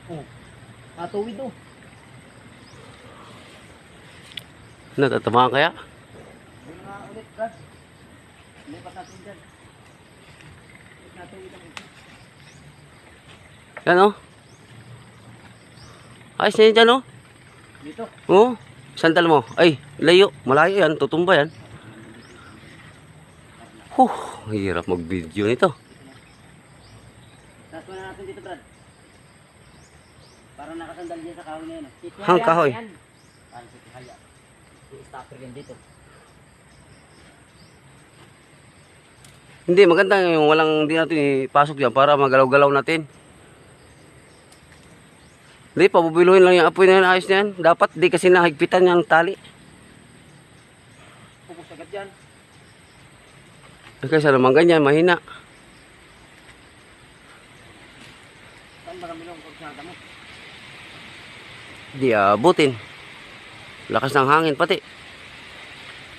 Oh. Katuwid oh. Natatamaan kaya? Yung nga ulit, Brad. Lipat natin dyan. Lipat natin dito. Yan oh. Ayos na yun dyan oh. Dito. Oh, sandal mo. Ay, layo. Malayo yan. Tutumba yan. Hirap mag-video nito. Tapos na natin dito, Brad. Para nakasandal dyan sa kahoy na yun. Hang kahoy. Parang si Tihaya. I-stopper yan dito. Hindi, maganda yung walang hindi natin ipasok yan para magalaw-galaw natin. Hindi, pabubiluhin lang yung apoy na yan. Ayos na yan. Dapat di kasi nahigpitan yung tali. Pupus agad dyan. Kaysa naman ganyan, mahina. Saan ba kami nung pagsada mo? Di abutin. Lakas ng hangin pati.